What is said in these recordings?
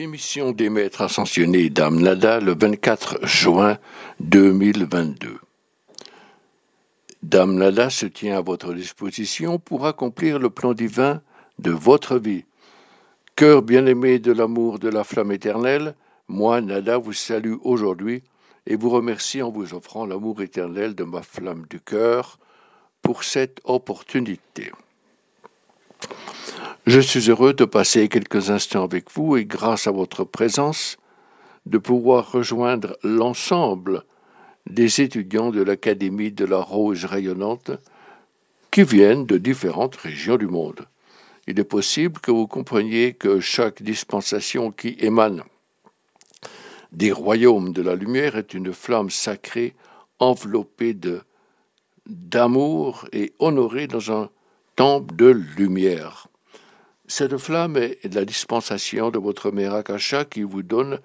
Émission des maîtres ascensionnés d'Am Nada le 24 juin 2022. Dame Nada se tient à votre disposition pour accomplir le plan divin de votre vie. Cœur bien-aimé de l'amour de la flamme éternelle, moi, Nada, vous salue aujourd'hui et vous remercie en vous offrant l'amour éternel de ma flamme du cœur pour cette opportunité. Je suis heureux de passer quelques instants avec vous et grâce à votre présence, de pouvoir rejoindre l'ensemble des étudiants de l'Académie de la Rose Rayonnante qui viennent de différentes régions du monde. Il est possible que vous compreniez que chaque dispensation qui émane des royaumes de la lumière est une flamme sacrée enveloppée d'amour et honorée dans un temple de lumière. Cette flamme est la dispensation de votre mère Akasha qui vous donne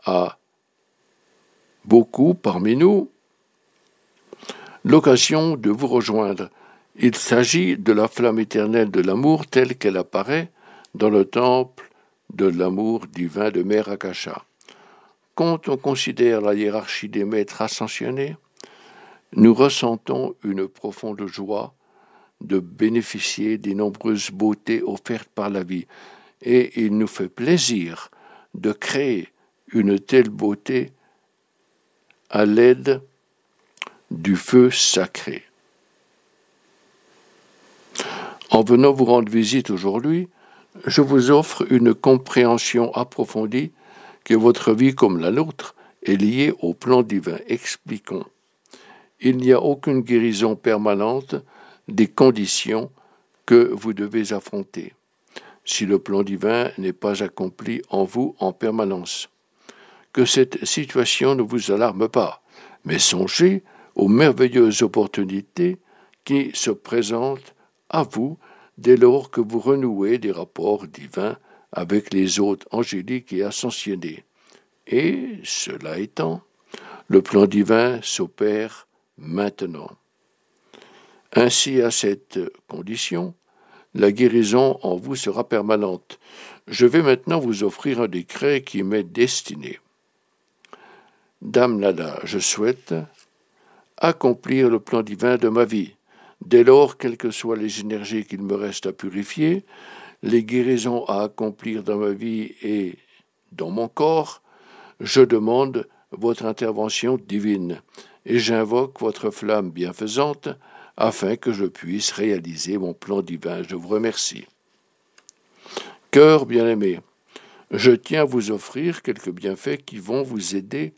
à beaucoup parmi nous l'occasion de vous rejoindre. Il s'agit de la flamme éternelle de l'amour telle qu'elle apparaît dans le temple de l'amour divin de Mère Akasha. Quand on considère la hiérarchie des maîtres ascensionnés, nous ressentons une profonde joie de bénéficier des nombreuses beautés offertes par la vie. Et il nous fait plaisir de créer une telle beauté à l'aide du feu sacré. En venant vous rendre visite aujourd'hui, je vous offre une compréhension approfondie que votre vie comme la nôtre est liée au plan divin. Expliquons. Il n'y a aucune guérison permanente des conditions que vous devez affronter, si le plan divin n'est pas accompli en vous en permanence. Que cette situation ne vous alarme pas, mais songez aux merveilleuses opportunités qui se présentent à vous dès lors que vous renouez des rapports divins avec les hôtes angéliques et ascensionnés. Et, cela étant, le plan divin s'opère maintenant. Ainsi, à cette condition, la guérison en vous sera permanente. Je vais maintenant vous offrir un décret qui m'est destiné. Dame Nada, je souhaite accomplir le plan divin de ma vie. Dès lors, quelles que soient les énergies qu'il me reste à purifier, les guérisons à accomplir dans ma vie et dans mon corps, je demande votre intervention divine et j'invoque votre flamme bienfaisante afin que je puisse réaliser mon plan divin. Je vous remercie. Cœur bien-aimé, je tiens à vous offrir quelques bienfaits qui vont vous aider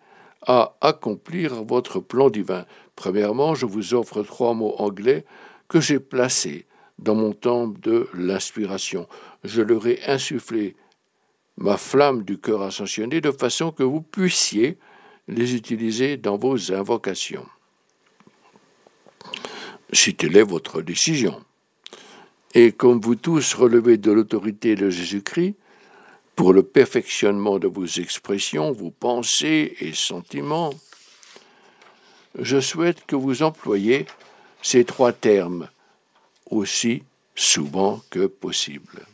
à accomplir votre plan divin. Premièrement, je vous offre 3 mots anglais que j'ai placés dans mon temple de l'inspiration. Je leur ai insufflé ma flamme du cœur ascensionné de façon que vous puissiez les utiliser dans vos invocations. Si telle est votre décision. Et comme vous tous relevez de l'autorité de Jésus-Christ, pour le perfectionnement de vos expressions, vos pensées et sentiments, je souhaite que vous employiez ces 3 termes aussi souvent que possible.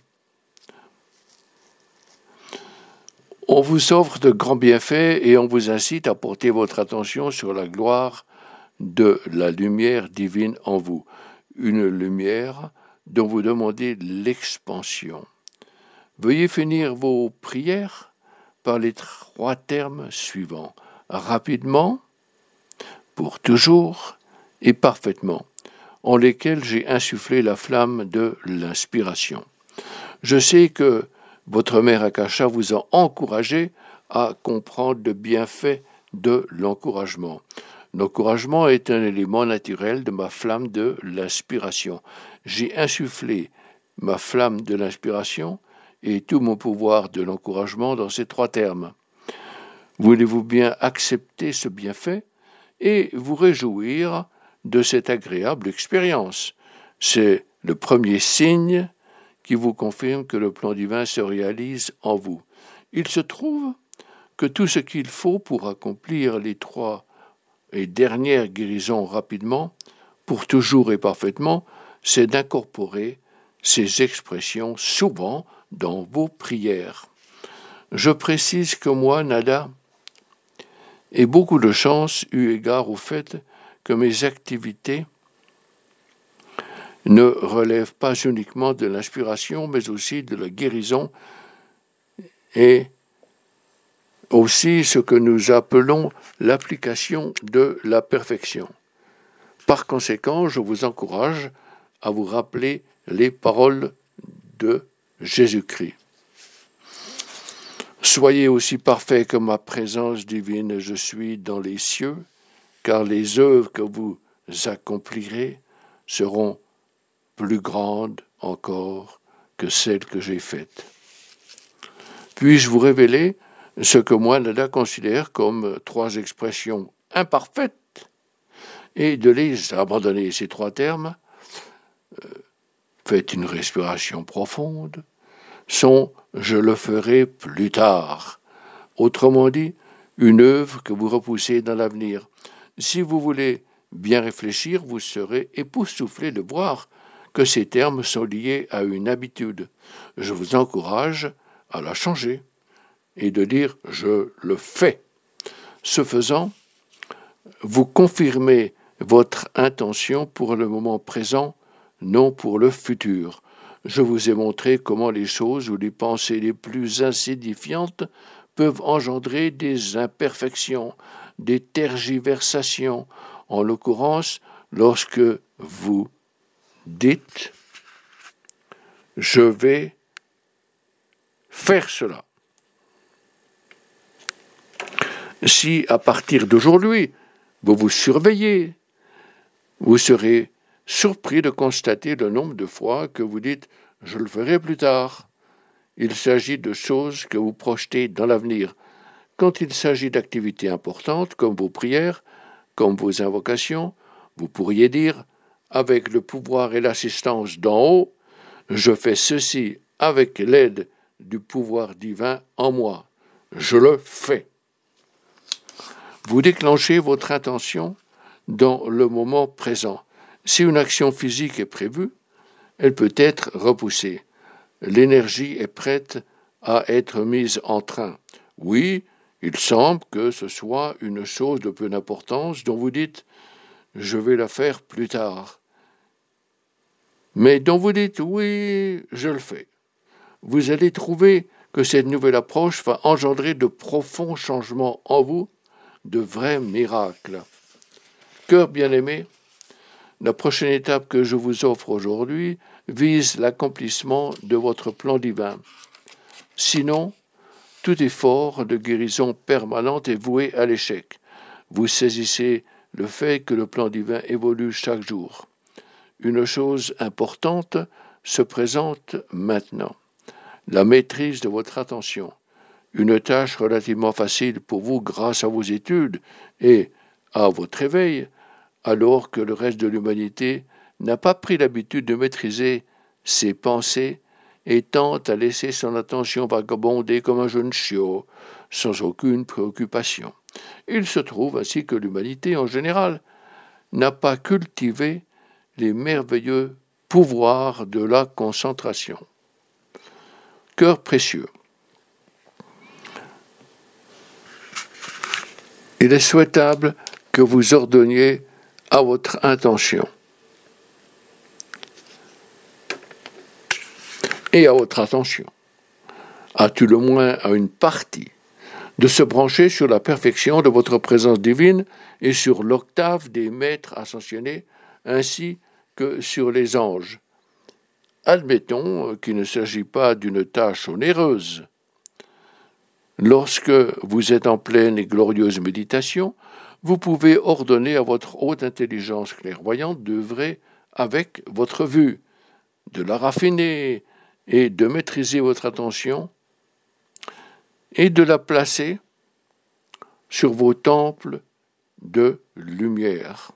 On vous offre de grands bienfaits et on vous incite à porter votre attention sur la gloire de la lumière divine en vous, une lumière dont vous demandez l'expansion. Veuillez finir vos prières par les 3 termes suivants. Rapidement, pour toujours et parfaitement, en lesquels j'ai insufflé la flamme de l'inspiration. Je sais que votre mère Akasha vous a encouragé à comprendre le bienfait de l'encouragement. L'encouragement est un élément naturel de ma flamme de l'inspiration. J'ai insufflé ma flamme de l'inspiration et tout mon pouvoir de l'encouragement dans ces 3 termes. Voulez-vous bien accepter ce bienfait et vous réjouir de cette agréable expérience? C'est le premier signe qui vous confirme que le plan divin se réalise en vous. Il se trouve que tout ce qu'il faut pour accomplir les 3 et dernières guérisons rapidement, pour toujours et parfaitement, c'est d'incorporer ces expressions souvent dans vos prières. Je précise que moi, Nada, ai beaucoup de chance eu égard au fait que mes activités ne relèvent pas uniquement de l'inspiration, mais aussi de la guérison et aussi ce que nous appelons l'application de la perfection. Par conséquent, je vous encourage à vous rappeler les paroles de Jésus-Christ. Soyez aussi parfaits que ma présence divine je suis dans les cieux, car les œuvres que vous accomplirez seront plus grandes encore que celles que j'ai faites. Puis-je vous révéler ce que moi, Nada, considère comme 3 expressions imparfaites et de les abandonner, ces 3 termes, faites une respiration profonde, sont « je le ferai plus tard ». Autrement dit, une œuvre que vous repoussez dans l'avenir. Si vous voulez bien réfléchir, vous serez époustouflé de voir que ces termes sont liés à une habitude. Je vous encourage à la changer et de dire « je le fais ». Ce faisant, vous confirmez votre intention pour le moment présent, non pour le futur. Je vous ai montré comment les choses ou les pensées les plus insignifiantes peuvent engendrer des imperfections, des tergiversations, en l'occurrence lorsque vous dites « je vais faire cela ». Si à partir d'aujourd'hui, vous vous surveillez, vous serez surpris de constater le nombre de fois que vous dites « je le ferai plus tard ». Il s'agit de choses que vous projetez dans l'avenir. Quand il s'agit d'activités importantes, comme vos prières, comme vos invocations, vous pourriez dire « avec le pouvoir et l'assistance d'en haut, je fais ceci avec l'aide du pouvoir divin en moi. Je le fais ». Vous déclenchez votre intention dans le moment présent. Si une action physique est prévue, elle peut être repoussée. L'énergie est prête à être mise en train. Oui, il semble que ce soit une chose de peu d'importance dont vous dites « je vais la faire plus tard ». Mais dont vous dites « oui, je le fais ». Vous allez trouver que cette nouvelle approche va engendrer de profonds changements en vous, de vrais miracles. Cœur bien-aimé, la prochaine étape que je vous offre aujourd'hui vise l'accomplissement de votre plan divin. Sinon, tout effort de guérison permanente est voué à l'échec. Vous saisissez le fait que le plan divin évolue chaque jour. Une chose importante se présente maintenant. La maîtrise de votre attention. Une tâche relativement facile pour vous grâce à vos études et à votre réveil, alors que le reste de l'humanité n'a pas pris l'habitude de maîtriser ses pensées et tente à laisser son attention vagabonder comme un jeune chiot, sans aucune préoccupation. Il se trouve ainsi que l'humanité en général n'a pas cultivé les merveilleux pouvoirs de la concentration. Cœur précieux. Il est souhaitable que vous ordonniez à votre intention et à votre attention, à tout le moins à une partie, de se brancher sur la perfection de votre présence divine et sur l'octave des maîtres ascensionnés, ainsi que sur les anges. Admettons qu'il ne s'agit pas d'une tâche onéreuse. Lorsque vous êtes en pleine et glorieuse méditation, vous pouvez ordonner à votre haute intelligence clairvoyante d'œuvrer avec votre vue, de la raffiner et de maîtriser votre attention et de la placer sur vos temples de lumière.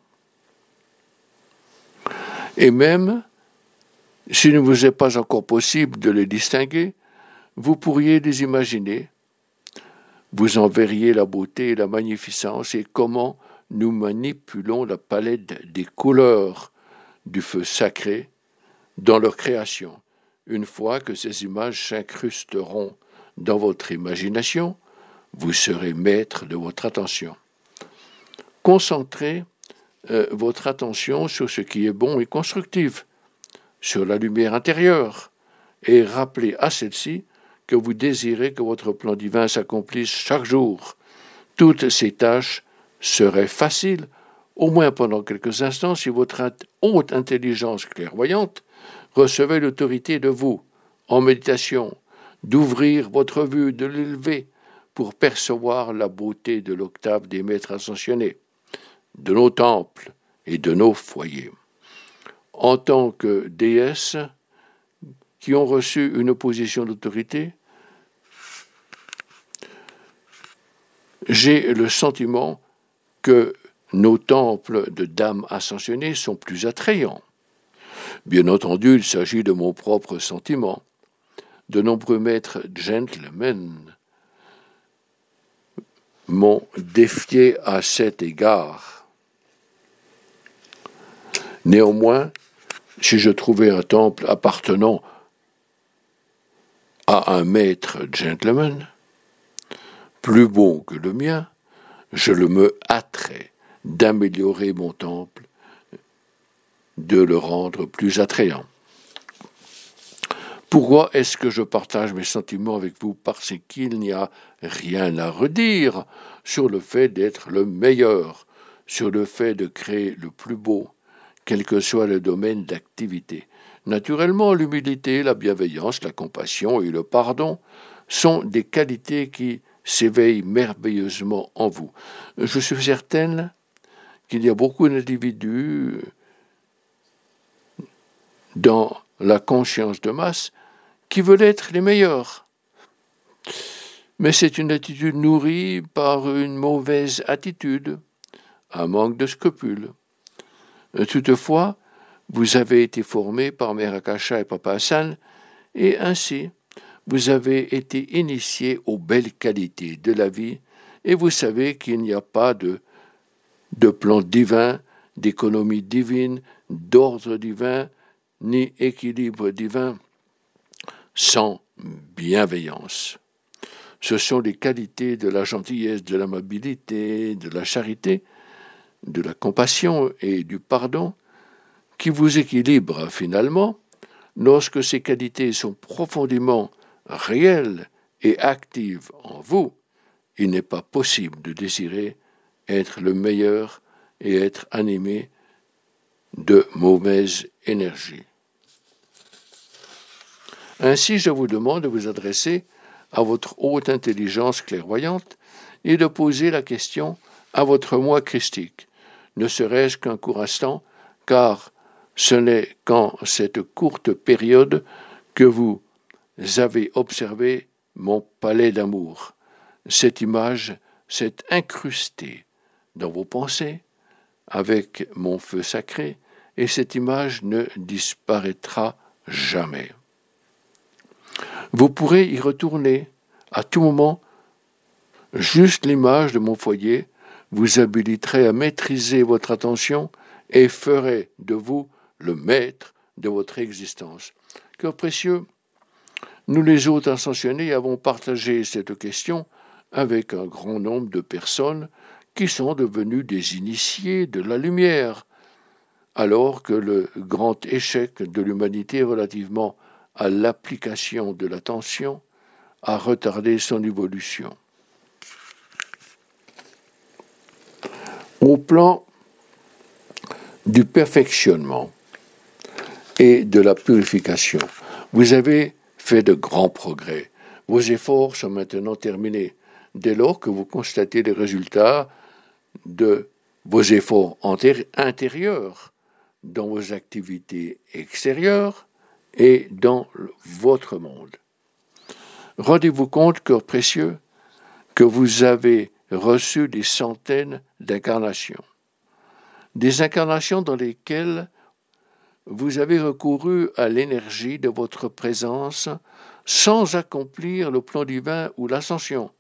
Et même, s'il ne vous est pas encore possible de les distinguer, vous pourriez les imaginer. Vous en verriez la beauté et la magnificence et comment nous manipulons la palette des couleurs du feu sacré dans leur création, une fois que ces images s'incrusteront dans votre imagination, vous serez maître de votre attention. Concentrez votre attention sur ce qui est bon et constructif, sur la lumière intérieure, et rappelez à celle-ci que vous désirez que votre plan divin s'accomplisse chaque jour. Toutes ces tâches seraient faciles, au moins pendant quelques instants, si votre haute intelligence clairvoyante recevait l'autorité de vous, en méditation, d'ouvrir votre vue, de l'élever, pour percevoir la beauté de l'octave des maîtres ascensionnés, de nos temples et de nos foyers. En tant que déesses qui ont reçu une position d'autorité, j'ai le sentiment que nos temples de dames ascensionnées sont plus attrayants. Bien entendu, il s'agit de mon propre sentiment. De nombreux maîtres gentlemen m'ont défié à cet égard. Néanmoins, si je trouvais un temple appartenant à un maître gentleman, plus beau que le mien, je le me hâterais d'améliorer mon temple, de le rendre plus attrayant. Pourquoi est-ce que je partage mes sentiments avec vous? Parce qu'il n'y a rien à redire sur le fait d'être le meilleur, sur le fait de créer le plus beau, quel que soit le domaine d'activité. Naturellement, l'humilité, la bienveillance, la compassion et le pardon sont des qualités qui s'éveillent merveilleusement en vous. Je suis certaine qu'il y a beaucoup d'individus dans la conscience de masse qui veulent être les meilleurs. Mais c'est une attitude nourrie par une mauvaise attitude, un manque de scrupules. Toutefois, vous avez été formé par Mère Akasha et Papa Hassan, et ainsi, vous avez été initié aux belles qualités de la vie, et vous savez qu'il n'y a pas de plan divin, d'économie divine, d'ordre divin, ni équilibre divin sans bienveillance. Ce sont les qualités de la gentillesse, de l'amabilité, de la charité, de la compassion et du pardon qui vous équilibrent finalement. Lorsque ces qualités sont profondément réelles et actives en vous, il n'est pas possible de désirer être le meilleur et être animé de mauvaise énergie. Ainsi, je vous demande de vous adresser à votre haute intelligence clairvoyante et de poser la question à votre moi christique, ne serait-ce qu'un court instant, car ce n'est qu'en cette courte période que vous avez observé mon palais d'amour. Cette image s'est incrustée dans vos pensées avec mon feu sacré, et cette image ne disparaîtra jamais. Vous pourrez y retourner à tout moment. Juste l'image de mon foyer vous habiliterait à maîtriser votre attention et ferait de vous le maître de votre existence. Cœur précieux, nous les autres ascensionnés avons partagé cette question avec un grand nombre de personnes qui sont devenues des initiés de la lumière, alors que le grand échec de l'humanité relativement à l'application de l'attention a retardé son évolution. Au plan du perfectionnement et de la purification, vous avez fait de grands progrès. Vos efforts sont maintenant terminés. Dès lors que vous constatez les résultats de vos efforts intérieurs dans vos activités extérieures et dans votre monde. Rendez-vous compte, cœur précieux, que vous avez reçu des centaines d'incarnations. Des incarnations dans lesquelles vous avez recouru à l'énergie de votre présence sans accomplir le plan divin ou l'ascension.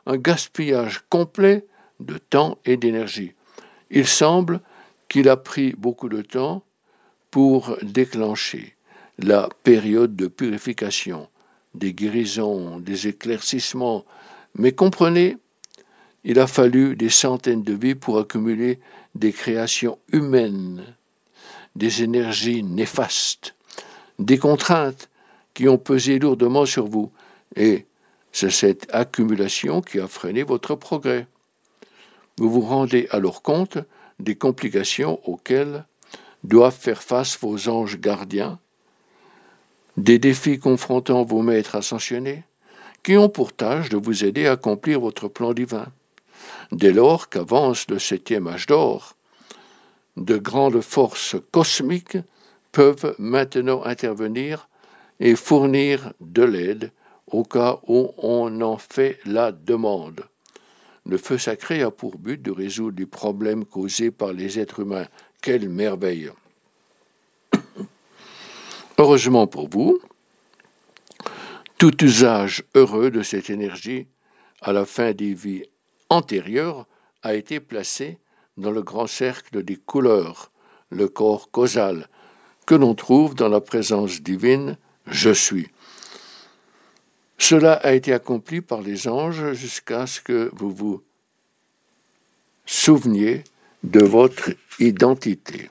Un gaspillage complet de temps et d'énergie. Il semble qu'il a pris beaucoup de temps pour déclencher la période de purification des guérisons, des éclaircissements. Mais comprenez, il a fallu des centaines de vies pour accumuler des créations humaines, des énergies néfastes, des contraintes qui ont pesé lourdement sur vous. Et c'est cette accumulation qui a freiné votre progrès. Vous vous rendez alors compte des complications auxquelles doivent faire face vos anges gardiens, des défis confrontant vos maîtres ascensionnés, qui ont pour tâche de vous aider à accomplir votre plan divin. Dès lors qu'avance le 7e âge d'or, de grandes forces cosmiques peuvent maintenant intervenir et fournir de l'aide au cas où on en fait la demande. Le feu sacré a pour but de résoudre les problèmes causés par les êtres humains. Quelle merveille! Heureusement pour vous, tout usage heureux de cette énergie à la fin des vies antérieures a été placé dans le grand cercle des couleurs, le corps causal, que l'on trouve dans la présence divine « Je suis ». Cela a été accompli par les anges jusqu'à ce que vous vous souveniez de votre identité.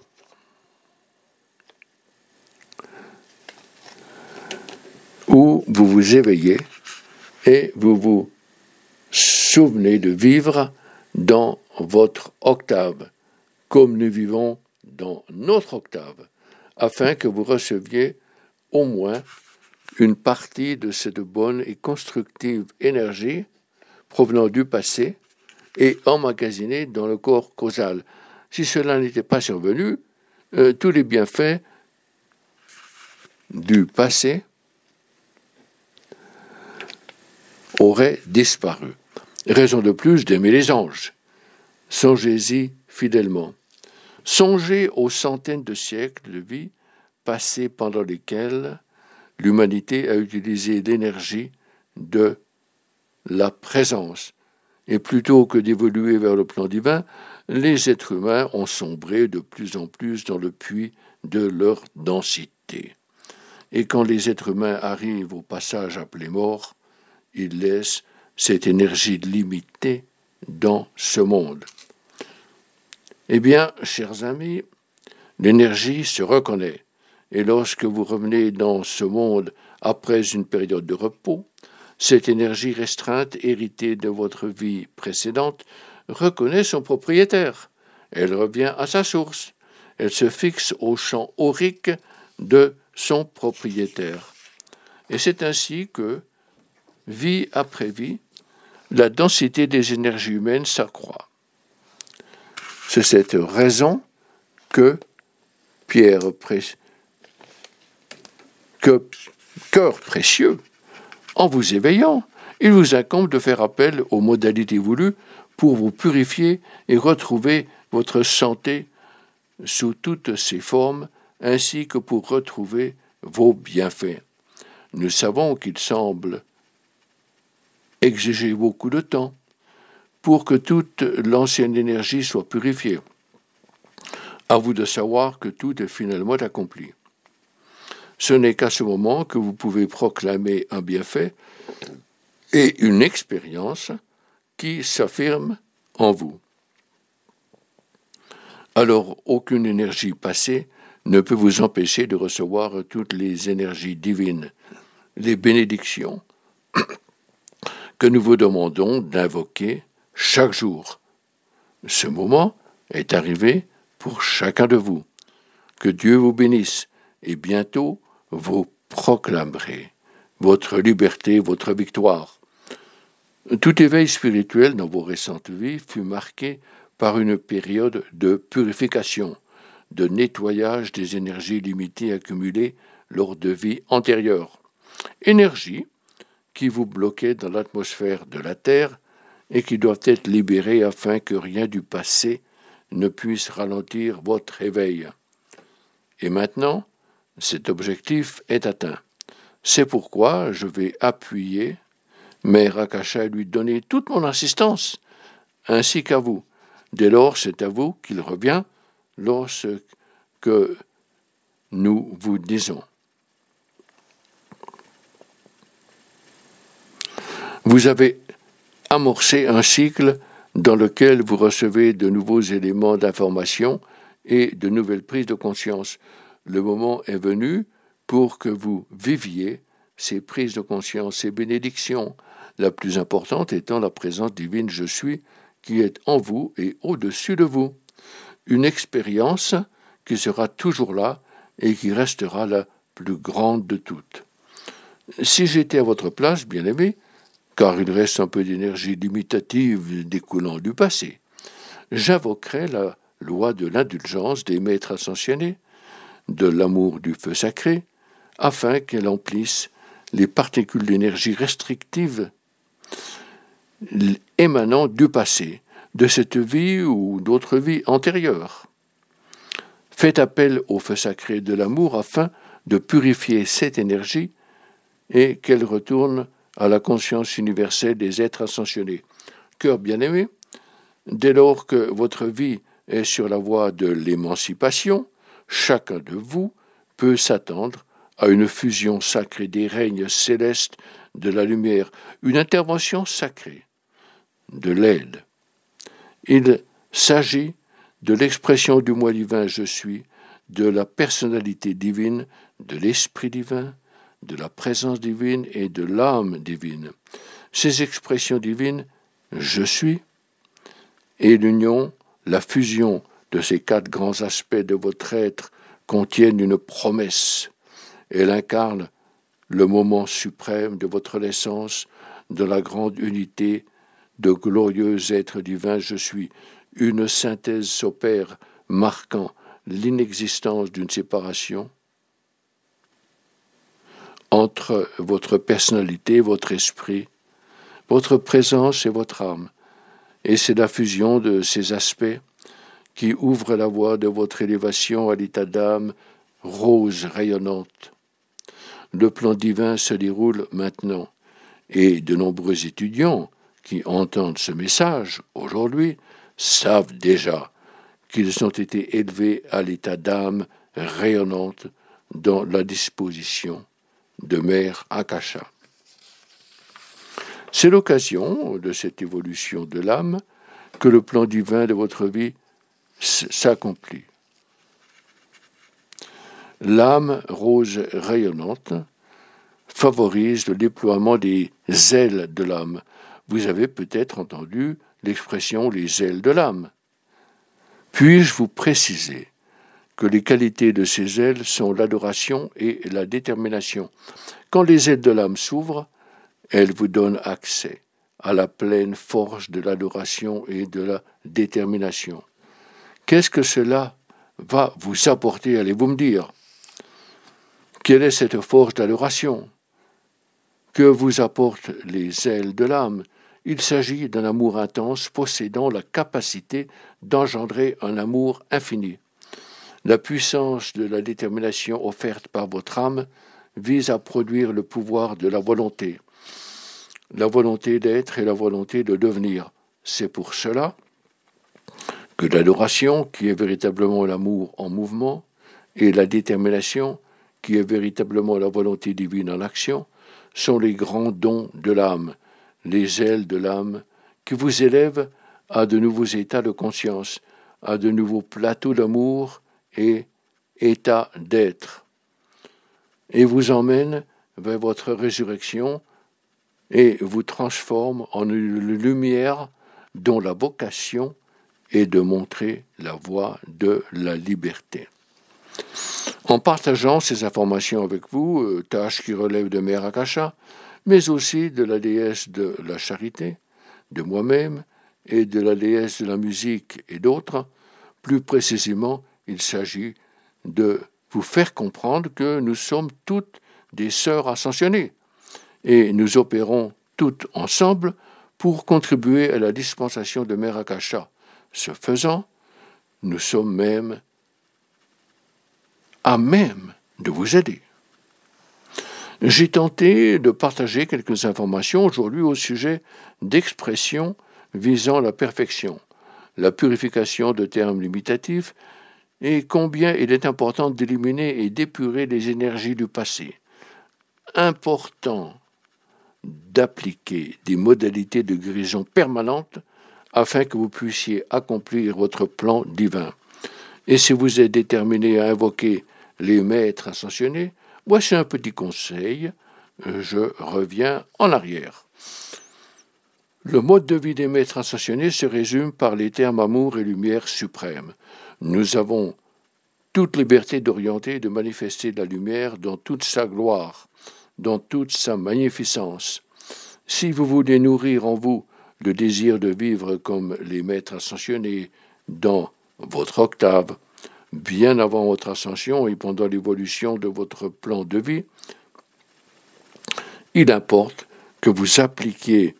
Où vous vous éveillez et vous vous souvenez de vivre dans votre octave, comme nous vivons dans notre octave, afin que vous receviez au moins une partie de cette bonne et constructive énergie provenant du passé et emmagasinée dans le corps causal. Si cela n'était pas survenu, tous les bienfaits du passé auraient disparu. Raison de plus d'aimer les anges. Songez-y fidèlement. Songez aux centaines de siècles de vie passés pendant lesquels l'humanité a utilisé l'énergie de la présence. Et plutôt que d'évoluer vers le plan divin, les êtres humains ont sombré de plus en plus dans le puits de leur densité. Et quand les êtres humains arrivent au passage appelé mort, ils laissent cette énergie limitée dans ce monde. Eh bien, chers amis, l'énergie se reconnaît. Et lorsque vous revenez dans ce monde après une période de repos, cette énergie restreinte héritée de votre vie précédente reconnaît son propriétaire. Elle revient à sa source. Elle se fixe au champ aurique de son propriétaire. Et c'est ainsi que, vie après vie, la densité des énergies humaines s'accroît. C'est cette raison que cœur précieux, en vous éveillant, il vous incombe de faire appel aux modalités voulues pour vous purifier et retrouver votre santé sous toutes ses formes, ainsi que pour retrouver vos bienfaits. Nous savons qu'il semble exiger beaucoup de temps pour que toute l'ancienne énergie soit purifiée. À vous de savoir que tout est finalement accompli. Ce n'est qu'à ce moment que vous pouvez proclamer un bienfait et une expérience qui s'affirme en vous. Alors, aucune énergie passée ne peut vous empêcher de recevoir toutes les énergies divines, les bénédictions que nous vous demandons d'invoquer chaque jour. Ce moment est arrivé pour chacun de vous. Que Dieu vous bénisse et bientôt vous proclamerez votre liberté, votre victoire. Tout éveil spirituel dans vos récentes vies fut marqué par une période de purification, de nettoyage des énergies limitées accumulées lors de vies antérieures. Énergies qui vous bloquaient dans l'atmosphère de la Terre et qui doivent être libérées afin que rien du passé ne puisse ralentir votre éveil. Et maintenant, cet objectif est atteint. C'est pourquoi je vais appuyer Mère Akasha et lui donner toute mon assistance, ainsi qu'à vous. Dès lors, c'est à vous qu'il revient lorsque nous vous disons. Vous avez amorcé un cycle dans lequel vous recevez de nouveaux éléments d'information et de nouvelles prises de conscience. Le moment est venu pour que vous viviez ces prises de conscience, ces bénédictions, la plus importante étant la présence divine Je suis, qui est en vous et au-dessus de vous. Une expérience qui sera toujours là et qui restera la plus grande de toutes. Si j'étais à votre place, bien-aimé, car il reste un peu d'énergie limitative découlant du passé, j'invoquerais la loi de l'indulgence des maîtres ascensionnés, de l'amour du feu sacré, afin qu'elle emplisse les particules d'énergie restrictives émanant du passé, de cette vie ou d'autres vies antérieures. Faites appel au feu sacré de l'amour afin de purifier cette énergie et qu'elle retourne à la conscience universelle des êtres ascensionnés. Cœur bien-aimé, dès lors que votre vie est sur la voie de l'émancipation, chacun de vous peut s'attendre à une fusion sacrée des règnes célestes de la lumière, une intervention sacrée de l'aide. Il s'agit de l'expression du moi divin Je suis, de la personnalité divine, de l'esprit divin, de la présence divine et de l'âme divine. Ces expressions divines, Je suis, et l'union, la fusion de ces quatre grands aspects de votre être contiennent une promesse. Elle incarne le moment suprême de votre naissance, de la grande unité de glorieux êtres divins Je suis. Une synthèse s'opère marquant l'inexistence d'une séparation entre votre personnalité, votre esprit, votre présence et votre âme. Et c'est la fusion de ces aspects qui ouvre la voie de votre élévation à l'état d'âme rose rayonnante. Le plan divin se déroule maintenant, et de nombreux étudiants qui entendent ce message aujourd'hui savent déjà qu'ils ont été élevés à l'état d'âme rayonnante dans la disposition de Mère Akasha. C'est l'occasion de cette évolution de l'âme que le plan divin de votre vie s'accomplit. L'âme rose rayonnante favorise le déploiement des ailes de l'âme. Vous avez peut-être entendu l'expression « les ailes de l'âme ». Puis-je vous préciser que les qualités de ces ailes sont l'adoration et la détermination. Quand les ailes de l'âme s'ouvrent, elles vous donnent accès à la pleine force de l'adoration et de la détermination. Qu'est-ce que cela va vous apporter? Allez-vous me dire? Quelle est cette force d'adoration que vous apportent les ailes de l'âme? Il s'agit d'un amour intense possédant la capacité d'engendrer un amour infini. La puissance de la détermination offerte par votre âme vise à produire le pouvoir de la volonté d'être et la volonté de devenir. C'est pour cela que l'adoration, qui est véritablement l'amour en mouvement, et la détermination, qui est véritablement la volonté divine en action, sont les grands dons de l'âme, les ailes de l'âme, qui vous élèvent à de nouveaux états de conscience, à de nouveaux plateaux d'amour et états d'être, et vous emmènent vers votre résurrection et vous transforme en une lumière dont la vocation est de montrer la voie de la liberté. En partageant ces informations avec vous, tâches qui relèvent de Mère Akasha, mais aussi de la déesse de la charité, de moi-même et de la déesse de la musique et d'autres, plus précisément, il s'agit de vous faire comprendre que nous sommes toutes des sœurs ascensionnées et nous opérons toutes ensemble pour contribuer à la dispensation de Mère Akasha. Ce faisant, nous sommes même à même de vous aider. J'ai tenté de partager quelques informations aujourd'hui au sujet d'expressions visant la perfection, la purification de termes limitatifs et combien il est important d'éliminer et d'épurer les énergies du passé. Important d'appliquer des modalités de guérison permanentes afin que vous puissiez accomplir votre plan divin. Et si vous êtes déterminé à invoquer les maîtres ascensionnés, voici un petit conseil. Je reviens en arrière. Le mode de vie des maîtres ascensionnés se résume par les termes amour et lumière suprême. Nous avons toute liberté d'orienter et de manifester la lumière dans toute sa gloire, dans toute sa magnificence. Si vous voulez nourrir en vous le désir de vivre comme les maîtres ascensionnés dans votre octave, bien avant votre ascension et pendant l'évolution de votre plan de vie, il importe que vous appliquiez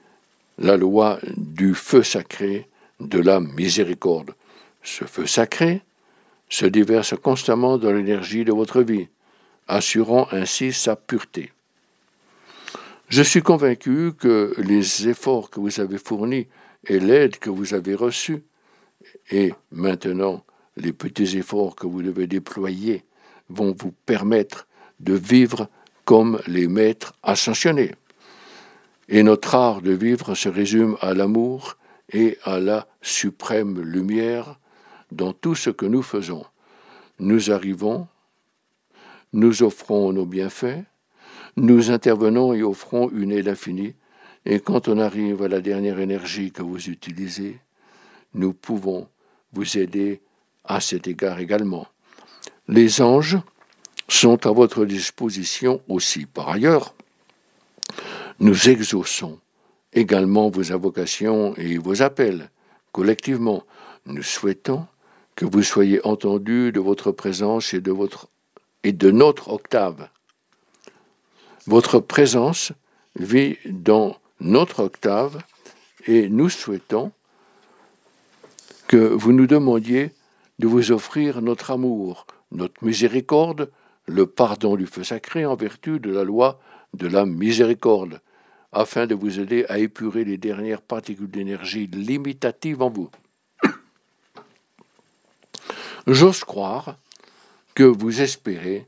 la loi du feu sacré de la miséricorde. Ce feu sacré se déverse constamment dans l'énergie de votre vie, assurant ainsi sa pureté. Je suis convaincu que les efforts que vous avez fournis et l'aide que vous avez reçue, et maintenant les petits efforts que vous devez déployer, vont vous permettre de vivre comme les maîtres ascensionnés. Et notre art de vivre se résume à l'amour et à la suprême lumière dans tout ce que nous faisons. Nous arrivons, nous offrons nos bienfaits, nous intervenons et offrons une aide infinie, et quand on arrive à la dernière énergie que vous utilisez, nous pouvons vous aider à cet égard également. Les anges sont à votre disposition aussi. Par ailleurs, nous exauçons également vos invocations et vos appels. Collectivement, nous souhaitons que vous soyez entendus de votre présence et de notre octave. Votre présence vit dans notre octave et nous souhaitons que vous nous demandiez de vous offrir notre amour, notre miséricorde, le pardon du feu sacré en vertu de la loi de la miséricorde, afin de vous aider à épurer les dernières particules d'énergie limitatives en vous. J'ose croire que vous espérez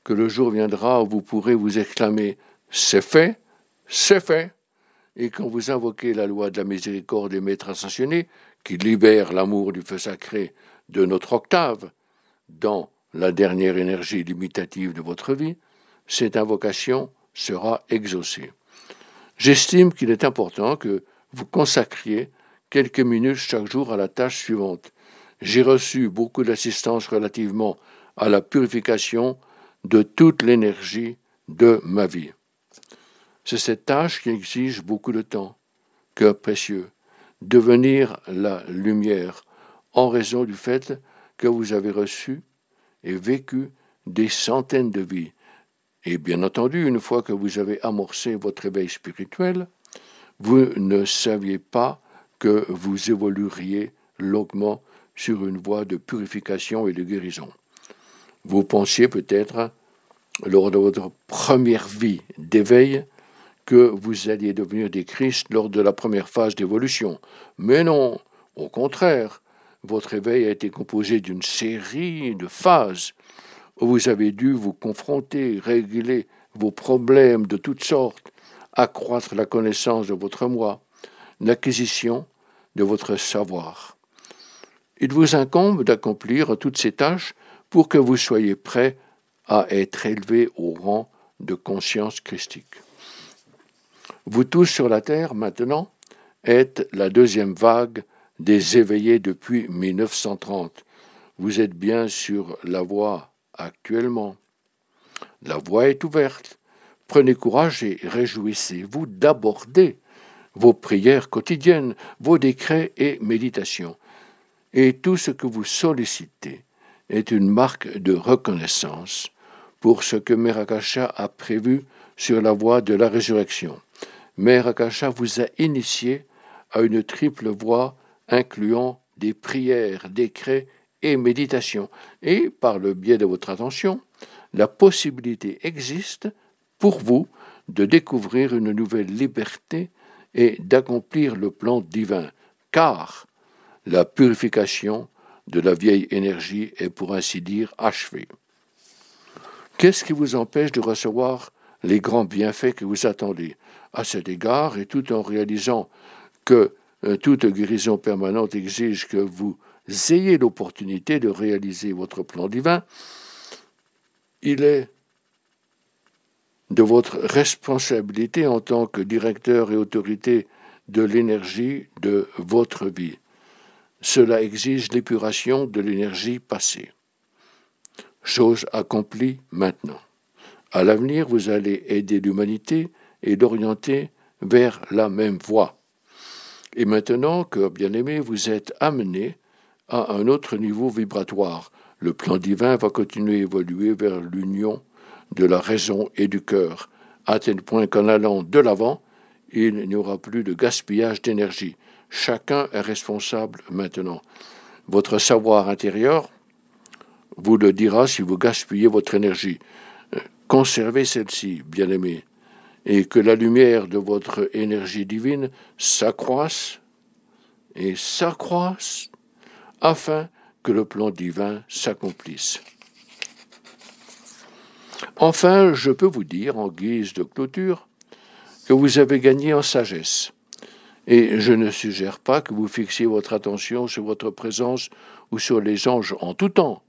que le jour viendra où vous pourrez vous exclamer « c'est fait », et quand vous invoquez la loi de la miséricorde des maîtres ascensionnés, qui libère l'amour du feu sacré de notre octave dans la dernière énergie limitative de votre vie, cette invocation sera exaucée. J'estime qu'il est important que vous consacriez quelques minutes chaque jour à la tâche suivante. J'ai reçu beaucoup d'assistance relativement à la purification de toute l'énergie de ma vie. C'est cette tâche qui exige beaucoup de temps, cœur précieux, devenir la lumière en raison du fait que vous avez reçu et vécu des centaines de vies. Et bien entendu, une fois que vous avez amorcé votre éveil spirituel, vous ne saviez pas que vous évolueriez longuement sur une voie de purification et de guérison. Vous pensiez peut-être, lors de votre première vie d'éveil, que vous alliez devenir des Christ lors de la première phase d'évolution. Mais non, au contraire, votre éveil a été composé d'une série de phases où vous avez dû vous confronter, régler vos problèmes de toutes sortes, accroître la connaissance de votre moi, l'acquisition de votre savoir. Il vous incombe d'accomplir toutes ces tâches pour que vous soyez prêts à être élevés au rang de conscience christique. Vous tous sur la Terre, maintenant, êtes la deuxième vague des éveillés depuis 1930. Vous êtes bien sur la voie actuellement. La voie est ouverte. Prenez courage et réjouissez-vous d'aborder vos prières quotidiennes, vos décrets et méditations. Et tout ce que vous sollicitez est une marque de reconnaissance pour ce que Mère Akasha a prévu sur la voie de la résurrection. Mère Akasha vous a initié à une triple voie incluant des prières, décrets et méditations. Et par le biais de votre attention, la possibilité existe pour vous de découvrir une nouvelle liberté et d'accomplir le plan divin, car la purification de la vieille énergie est pour ainsi dire achevée. Qu'est-ce qui vous empêche de recevoir les grands bienfaits que vous attendez? À cet égard, et tout en réalisant que toute guérison permanente exige que vous ayez l'opportunité de réaliser votre plan divin, il est de votre responsabilité en tant que directeur et autorité de l'énergie de votre vie. Cela exige l'épuration de l'énergie passée. Chose accomplie maintenant. À l'avenir, vous allez aider l'humanité et l'orienter vers la même voie. Et maintenant que, bien-aimé, vous êtes amené à un autre niveau vibratoire, le plan divin va continuer à évoluer vers l'union de la raison et du cœur, à tel point qu'en allant de l'avant, il n'y aura plus de gaspillage d'énergie. Chacun est responsable maintenant. Votre savoir intérieur vous le dira si vous gaspillez votre énergie. Conservez celle-ci, bien-aimé, et que la lumière de votre énergie divine s'accroisse et s'accroisse afin que le plan divin s'accomplisse. Enfin, je peux vous dire, en guise de clôture, que vous avez gagné en sagesse. Et je ne suggère pas que vous fixiez votre attention sur votre présence ou sur les anges en tout temps.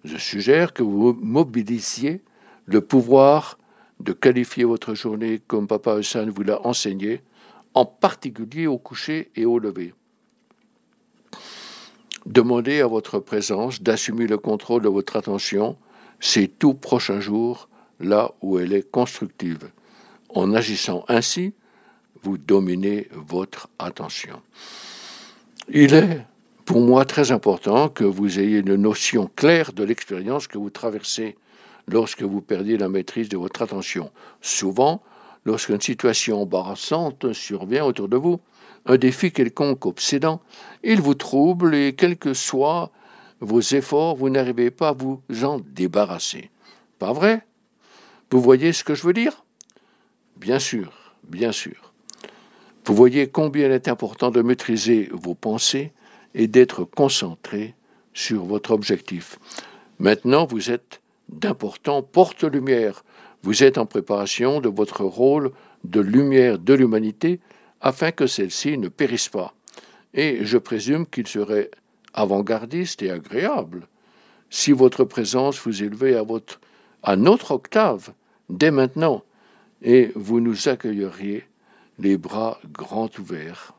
Je suggère que vous mobilisiez le pouvoir de qualifier votre journée comme Papa Hassan vous l'a enseigné, en particulier au coucher et au lever. Demandez à votre présence d'assumer le contrôle de votre attention ces tout prochains jours, là où elle est constructive. En agissant ainsi, vous dominez votre attention. Il est, pour moi, très important que vous ayez une notion claire de l'expérience que vous traversez lorsque vous perdez la maîtrise de votre attention. Souvent, lorsqu'une situation embarrassante survient autour de vous, un défi quelconque obsédant, il vous trouble et quels que soient vos efforts, vous n'arrivez pas à vous en débarrasser. Pas vrai? Vous voyez ce que je veux dire? Bien sûr, bien sûr. Vous voyez combien il est important de maîtriser vos pensées et d'être concentré sur votre objectif. Maintenant, vous êtes d'importants porte-lumière. Vous êtes en préparation de votre rôle de lumière de l'humanité afin que celle-ci ne périsse pas. Et je présume qu'il serait avant-gardiste et agréable si votre présence vous élevait à notre octave dès maintenant et vous nous accueilleriez les bras grands ouverts.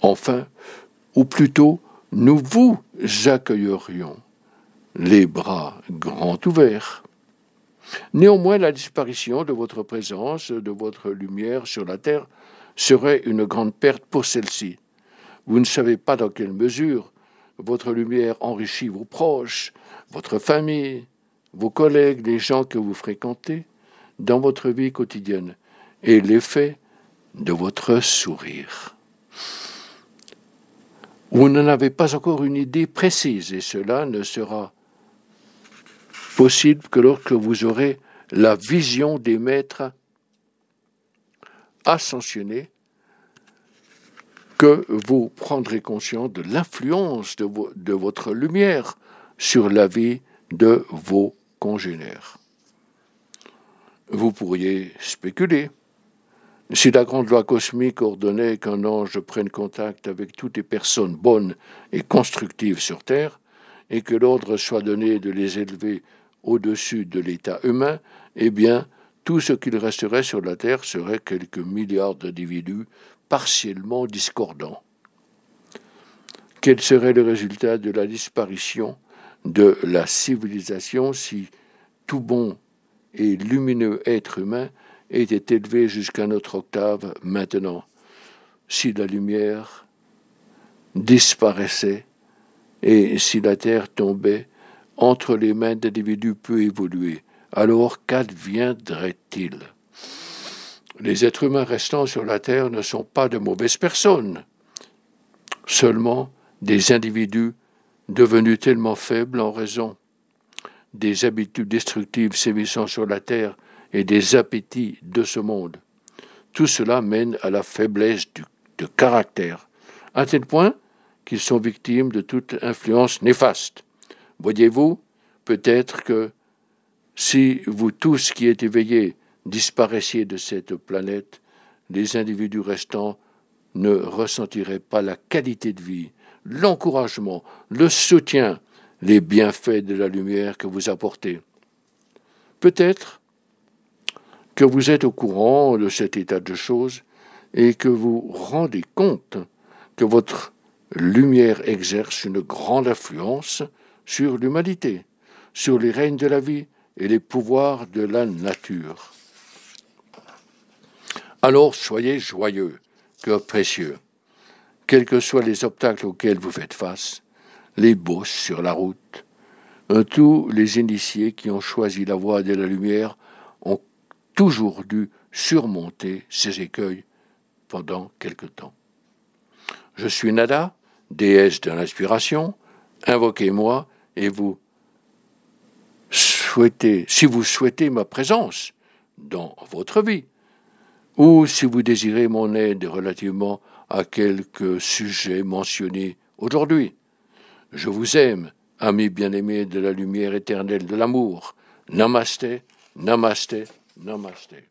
Enfin, ou plutôt, nous vous accueillerions les bras grands ouverts. Néanmoins, la disparition de votre présence, de votre lumière sur la terre, serait une grande perte pour celle-ci. Vous ne savez pas dans quelle mesure votre lumière enrichit vos proches, votre famille, vos collègues, les gens que vous fréquentez dans votre vie quotidienne et l'effet de votre sourire. Vous n'en avez pas encore une idée précise et cela ne sera possible que lorsque vous aurez la vision des maîtres ascensionnés, que vous prendrez conscience de l'influence de votre lumière sur la vie de vos congénères. Vous pourriez spéculer. Si la grande loi cosmique ordonnait qu'un ange prenne contact avec toutes les personnes bonnes et constructives sur Terre, et que l'ordre soit donné de les élever au-dessus de l'état humain, eh bien, tout ce qu'il resterait sur la Terre serait quelques milliards d'individus partiellement discordants. Quel serait le résultat de la disparition de la civilisation si tout bon et lumineux être humain était élevé jusqu'à notre octave maintenant, si la lumière disparaissait et si la Terre tombait entre les mains d'individus peu évolués, alors qu'adviendrait-il? Les êtres humains restant sur la Terre ne sont pas de mauvaises personnes, seulement des individus devenus tellement faibles en raison des habitudes destructives sévissant sur la Terre et des appétits de ce monde. Tout cela mène à la faiblesse de caractère, à tel point qu'ils sont victimes de toute influence néfaste. Voyez-vous, peut-être que Si vous tous qui êtes éveillés disparaissiez de cette planète, les individus restants ne ressentiraient pas la qualité de vie, l'encouragement, le soutien, les bienfaits de la lumière que vous apportez. Peut-être que vous êtes au courant de cet état de choses et que vous rendez compte que votre lumière exerce une grande influence sur l'humanité, sur les règnes de la vie et les pouvoirs de la nature. Alors soyez joyeux, cœur précieux, quels que soient les obstacles auxquels vous faites face, les bosses sur la route. Tous les initiés qui ont choisi la voie de la lumière ont toujours dû surmonter ces écueils pendant quelque temps. Je suis Nada, déesse de l'inspiration, invoquez-moi et si vous souhaitez ma présence dans votre vie, ou si vous désirez mon aide relativement à quelques sujets mentionnés aujourd'hui. Je vous aime, amis bien-aimés de la lumière éternelle de l'amour. Namasté, namasté, namasté.